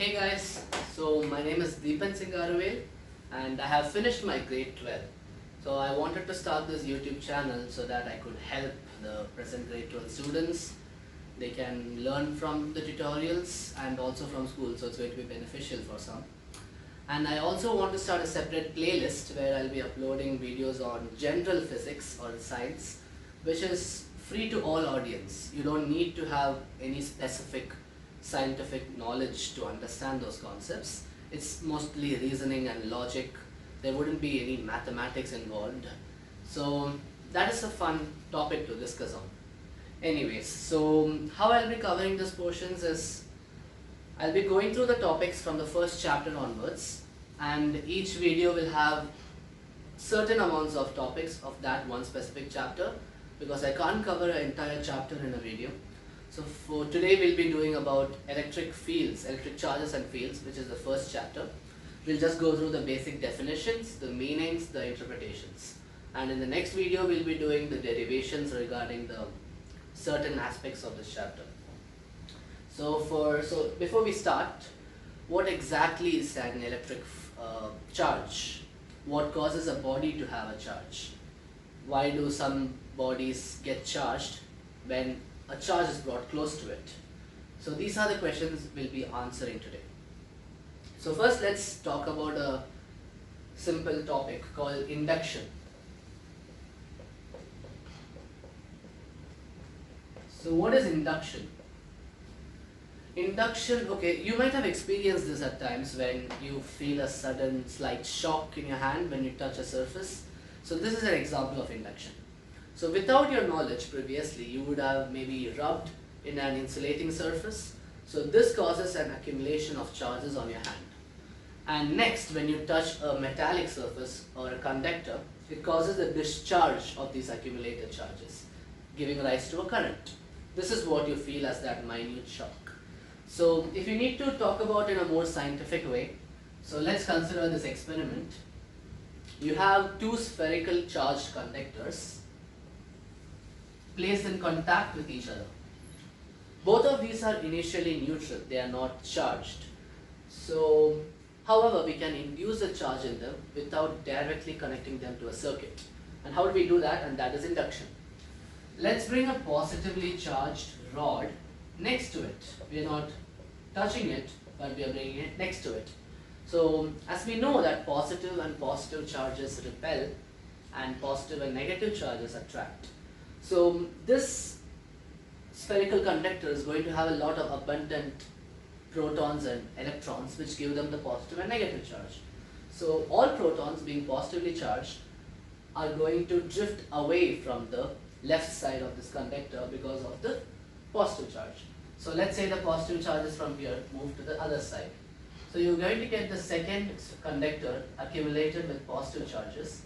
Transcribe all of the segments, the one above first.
Hey guys, so my name is Deepan Singaruvel and I have finished my grade 12. So I wanted to start this YouTube channel so that I could help the present grade 12 students. They can learn from the tutorials and also from school, so it's going to be beneficial for some. And I also want to start a separate playlist where I'll be uploading videos on general physics or science, which is free to all audience. You don't need to have any specific scientific knowledge to understand those concepts. It's mostly reasoning and logic. There wouldn't be any mathematics involved. So that is a fun topic to discuss on. Anyways, so how I'll be covering these portions is I'll be going through the topics from the first chapter onwards, and each video will have certain amounts of topics of that one specific chapter because I can't cover an entire chapter in a video. So for today we'll be doing about electric fields, electric charges and fields, which is the first chapter. We'll just go through the basic definitions, the meanings, the interpretations. And in the next video we'll be doing the derivations regarding the certain aspects of this chapter. So before we start, what exactly is an electric charge? What causes a body to have a charge? Why do some bodies get charged when a charge is brought close to it? So these are the questions we'll be answering today. So first let's talk about a simple topic called induction. So what is induction? Induction, okay, you might have experienced this at times when you feel a sudden slight shock in your hand when you touch a surface. So this is an example of induction. So without your knowledge previously, you would have maybe rubbed in an insulating surface. So this causes an accumulation of charges on your hand. And next, when you touch a metallic surface or a conductor, it causes a discharge of these accumulated charges, giving rise to a current. This is what you feel as that minute shock. So if you need to talk about it in a more scientific way, so let's consider this experiment. You have two spherical charged conductors placed in contact with each other. Both of these are initially neutral, they are not charged. So, however, we can induce a charge in them without directly connecting them to a circuit. And how do we do that? And that is induction. Let's bring a positively charged rod next to it. We are not touching it, but we are bringing it next to it. So, as we know that positive and positive charges repel and positive and negative charges attract. So this spherical conductor is going to have a lot of abundant protons and electrons which give them the positive and negative charge. So all protons being positively charged are going to drift away from the left side of this conductor because of the positive charge. So let's say the positive charges from here move to the other side. So you're going to get the second conductor accumulated with positive charges.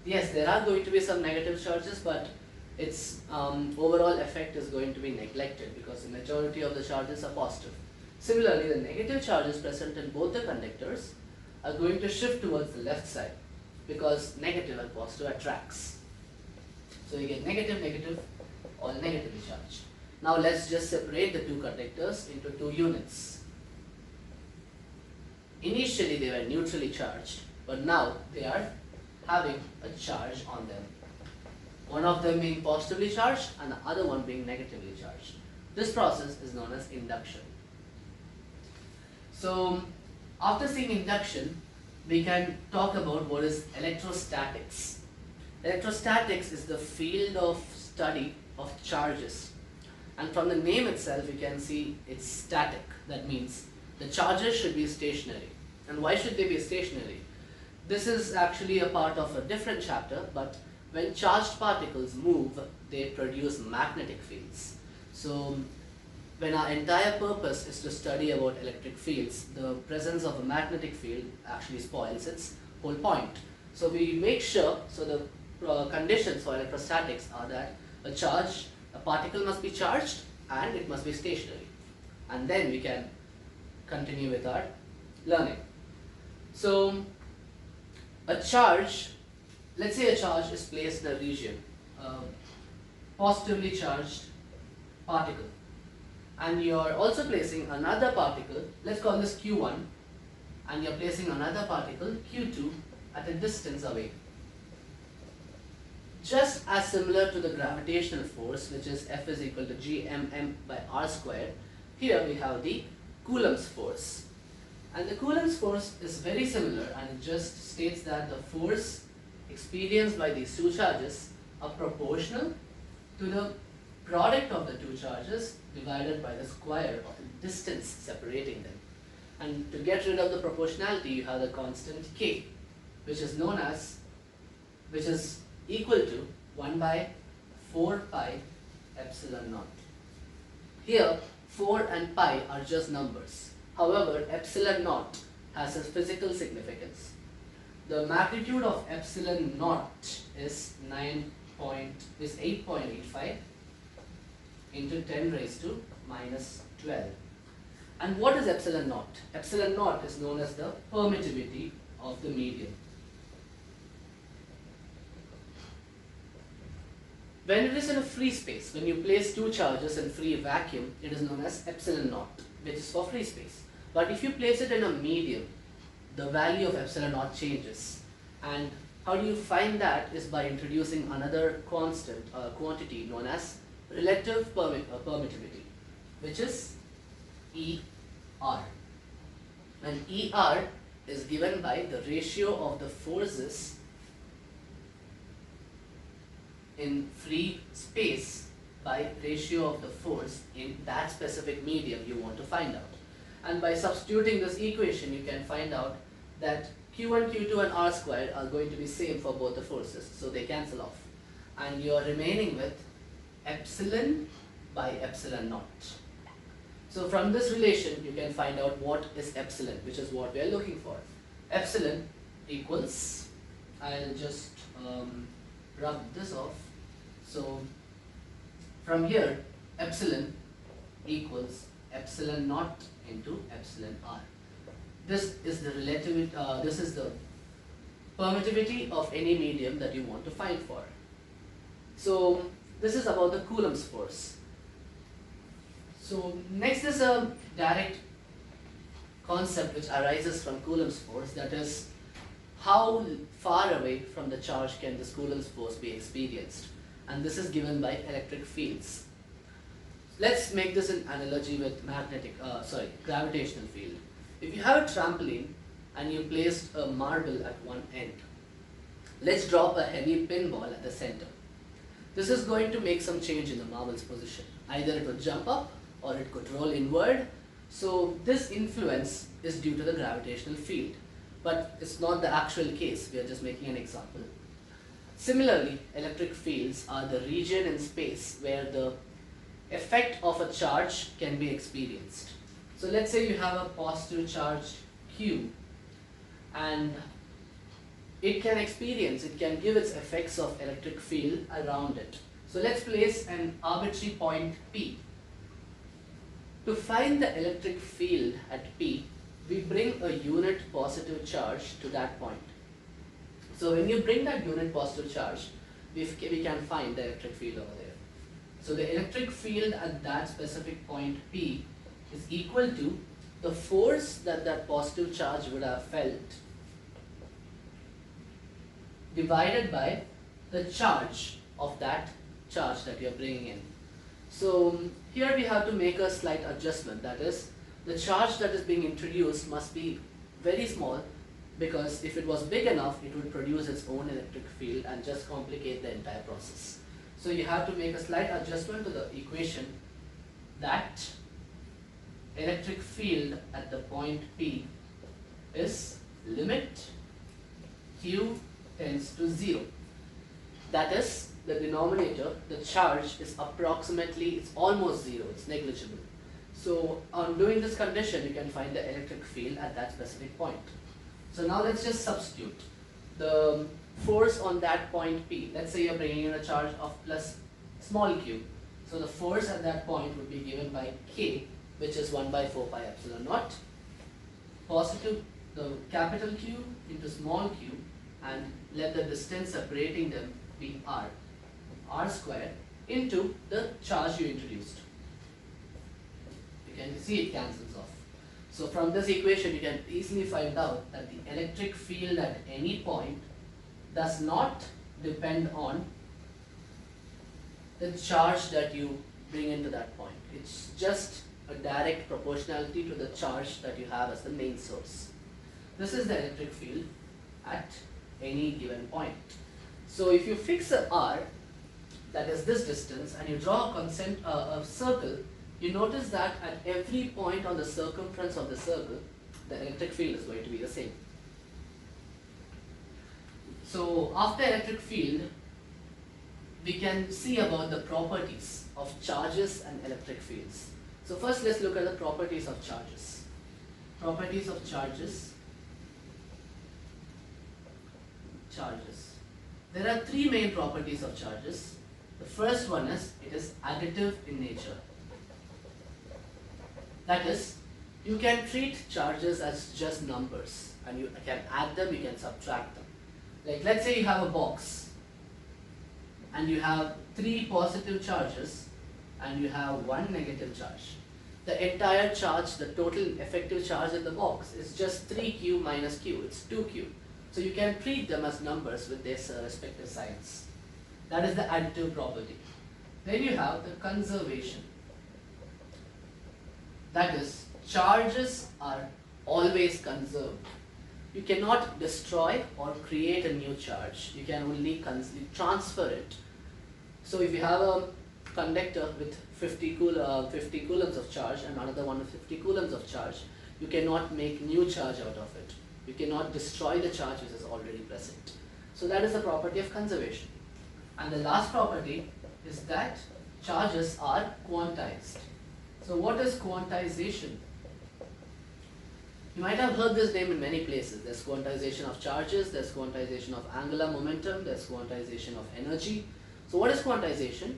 Yes, there are going to be some negative charges, but its overall effect is going to be neglected because the majority of the charges are positive. Similarly, the negative charges present in both the conductors are going to shift towards the left side because negative and positive attracts. So you get negative, negative, all negatively charged. Now let's just separate the two conductors into two units. Initially they were neutrally charged, but now they are having a charge on them. One of them being positively charged and the other one being negatively charged. This process is known as induction. So after seeing induction, we can talk about what is electrostatics. Electrostatics is the field of study of charges. And from the name itself, you can see it's static. That means the charges should be stationary. And why should they be stationary? This is actually a part of a different chapter, but when charged particles move, they produce magnetic fields. So when our entire purpose is to study about electric fields, the presence of a magnetic field actually spoils its whole point. So we make sure, so the conditions for electrostatics are that a particle must be charged and it must be stationary. And then we can continue with our learning. So a charge, let's say a charge is placed in a region, positively charged particle. and you're also placing another particle, let's call this Q1, and you're placing another particle Q2 at a distance away. Just as similar to the gravitational force, which is F is equal to gmm by r squared, here we have the Coulomb's force. And the Coulomb's force is very similar, and it just states that the force experienced by these two charges are proportional to the product of the two charges divided by the square of the distance separating them. And to get rid of the proportionality, you have the constant k, which is equal to 1 by 4 pi epsilon naught. Here 4 and pi are just numbers. However, epsilon naught has a physical significance. The magnitude of epsilon naught is 8.85 into 10 raised to minus 12. And what is epsilon naught? Epsilon naught is known as the permittivity of the medium. When it is in a free space, when you place two charges in free vacuum, it is known as epsilon naught, which is for free space. But if you place it in a medium, the value of epsilon naught changes. And how do you find that is by introducing another constant, quantity known as relative permittivity, which is ER. And ER is given by the ratio of the forces in free space by ratio of the force in that specific medium you want to find out. And by substituting this equation, you can find out that Q1, Q2 and R squared are going to be same for both the forces, so they cancel off. And you are remaining with epsilon by epsilon naught. So from this relation, you can find out what is epsilon, which is what we are looking for. Epsilon equals, I'll just rub this off. So from here, epsilon equals epsilon naught into epsilon r. This is the permittivity of any medium that you want to find for. So this is about the Coulomb's force. So next is a direct concept which arises from Coulomb's force, that is, how far away from the charge can this Coulomb's force be experienced? And this is given by electric fields. Let's make this an analogy with gravitational field. If you have a trampoline and you placed a marble at one end, let's drop a heavy pinball at the center. This is going to make some change in the marble's position. Either it would jump up or it could roll inward. So this influence is due to the gravitational field. But it's not the actual case, we are just making an example. Similarly, electric fields are the region in space where the effect of a charge can be experienced. So let's say you have a positive charge Q, and it can give its effects of electric field around it. So let's place an arbitrary point P. To find the electric field at P, we bring a unit positive charge to that point. So when you bring that unit positive charge, we can find the electric field over there. So the electric field at that specific point P is equal to the force that that positive charge would have felt divided by the charge of that charge that you are bringing in. So here we have to make a slight adjustment, that is, the charge that is being introduced must be very small, because if it was big enough, it would produce its own electric field and just complicate the entire process. So you have to make a slight adjustment to the equation that electric field at the point P is limit Q tends to 0. That is, the denominator, the charge is it's almost 0, it's negligible. So on doing this condition, you can find the electric field at that specific point. So now let's just substitute the force on that point P. Let's say you're bringing in a charge of plus small q. So the force at that point would be given by K, which is 1 by 4 pi epsilon naught, positive the capital Q into small q, and let the distance separating them be r squared into the charge you introduced. You can see it cancels off. So from this equation you can easily find out that the electric field at any point does not depend on the charge that you bring into that point. It's just a direct proportionality to the charge that you have as the main source. This is the electric field at any given point. So if you fix a R, that is this distance, and you draw a circle, you notice that at every point on the circumference of the circle, the electric field is going to be the same. So after electric field, we can see about the properties of charges and electric fields. So first let's look at the properties of charges. Properties of charges. There are three main properties of charges. The first one is it is additive in nature. That is, you can treat charges as just numbers, and you can add them, you can subtract them. Like let's say you have a box and you have 3 positive charges and you have 1 negative charge. The entire charge, the total effective charge in the box is just 3q minus q, it's 2q. So you can treat them as numbers with their respective signs. That is the additive property. Then you have the conservation. That is, charges are always conserved. You cannot destroy or create a new charge. You can only transfer it. So if you have a conductor with 50 coulombs of charge and another one with 50 coulombs of charge, you cannot make new charge out of it. You cannot destroy the charge which is already present. So that is the property of conservation. And the last property is that charges are quantized. So what is quantization? You might have heard this name in many places. There's quantization of charges, there's quantization of angular momentum, there's quantization of energy. So what is quantization?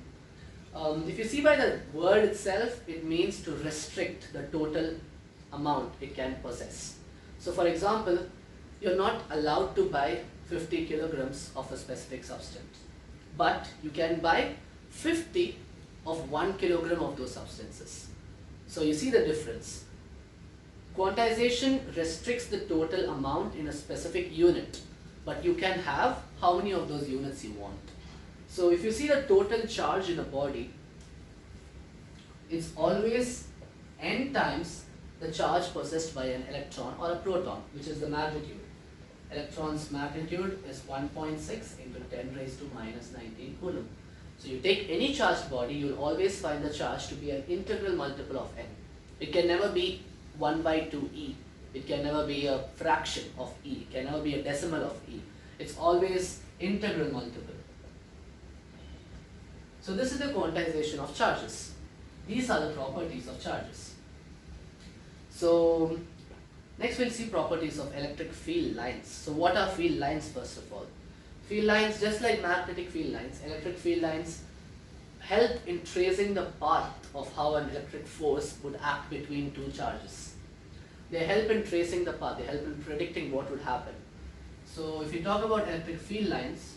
If you see by the word itself, it means to restrict the total amount it can possess. So for example, you're not allowed to buy 50 kilograms of a specific substance, but you can buy 50 of 1 kilogram of those substances. So you see the difference. Quantization restricts the total amount in a specific unit, but you can have how many of those units you want. So if you see the total charge in a body, it's always n times the charge possessed by an electron or a proton, which is the magnitude. Electron's magnitude is 1.6 into 10 raised to minus 19 coulomb. So you take any charged body, you'll always find the charge to be an integral multiple of n. It can never be 1 by 2e. It can never be a fraction of e. It can never be a decimal of e. It's always integral multiple. So this is the quantization of charges. These are the properties of charges. So next we'll see properties of electric field lines. So what are field lines first of all? Field lines, just like magnetic field lines, electric field lines help in tracing the path of how an electric force would act between two charges. They help in tracing the path, they help in predicting what would happen. So if you talk about electric field lines,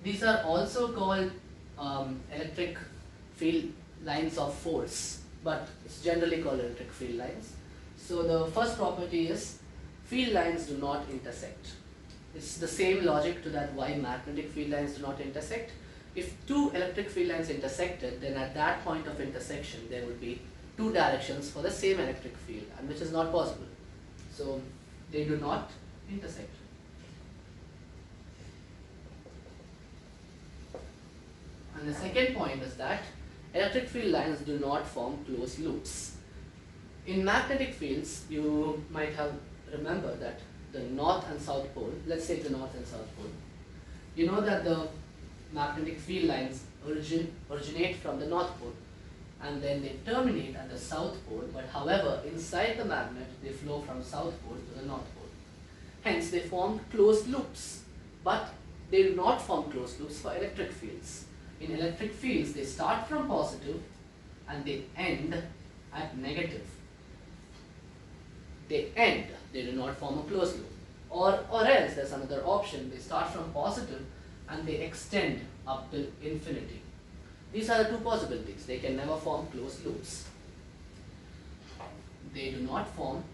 these are also called electric field lines of force, but it's generally called electric field lines. So the first property is field lines do not intersect. It's the same logic to that why magnetic field lines do not intersect. If two electric field lines intersected, then at that point of intersection there would be two directions for the same electric field, and which is not possible. So they do not intersect. And the second point is that electric field lines do not form closed loops. In magnetic fields, you might have remembered that the north and south pole, let's say the north and south pole, you know that the magnetic field lines originate from the north pole and then they terminate at the south pole, but however inside the magnet they flow from south pole to the north pole. Hence they form closed loops, but they do not form closed loops for electric fields. In electric fields they start from positive and they end at negative. They end, they do not form a closed loop. Or else there's another option, they start from positive and they extend up till infinity. These are the two possibilities. They can never form closed loops. They do not form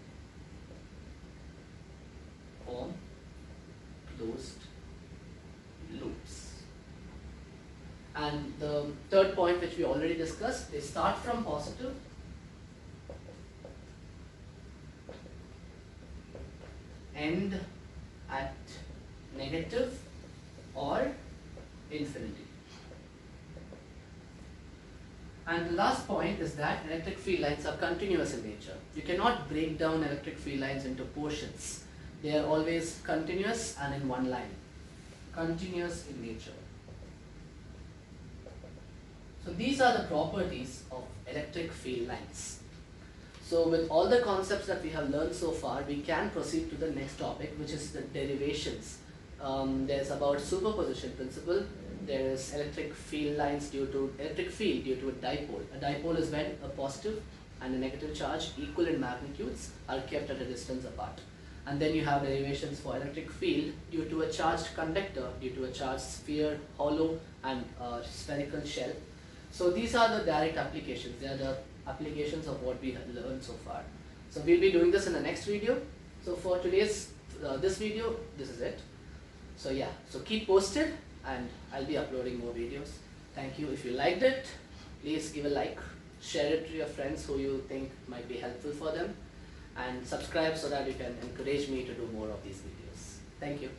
closed loops. And the third point, which we already discussed, they start from positive end at negative or infinity. And the last point is that electric field lines are continuous in nature. You cannot break down electric field lines into portions. They are always continuous and in one line. Continuous in nature. So these are the properties of electric field lines. So with all the concepts that we have learned so far, we can proceed to the next topic, which is the derivations. There's about superposition principle. There is electric field due to a dipole. A dipole is when a positive and a negative charge equal in magnitudes are kept at a distance apart. And then you have derivations for electric field due to a charged conductor, due to a charged sphere, hollow and spherical shell. So these are the direct applications. They are the applications of what we have learned so far. So we'll be doing this in the next video. So for today's this video, this is it. So yeah, so keep posted and I'll be uploading more videos. Thank you. If you liked it, please give a like, share it to your friends who you think might be helpful for them, and subscribe so that you can encourage me to do more of these videos. Thank you.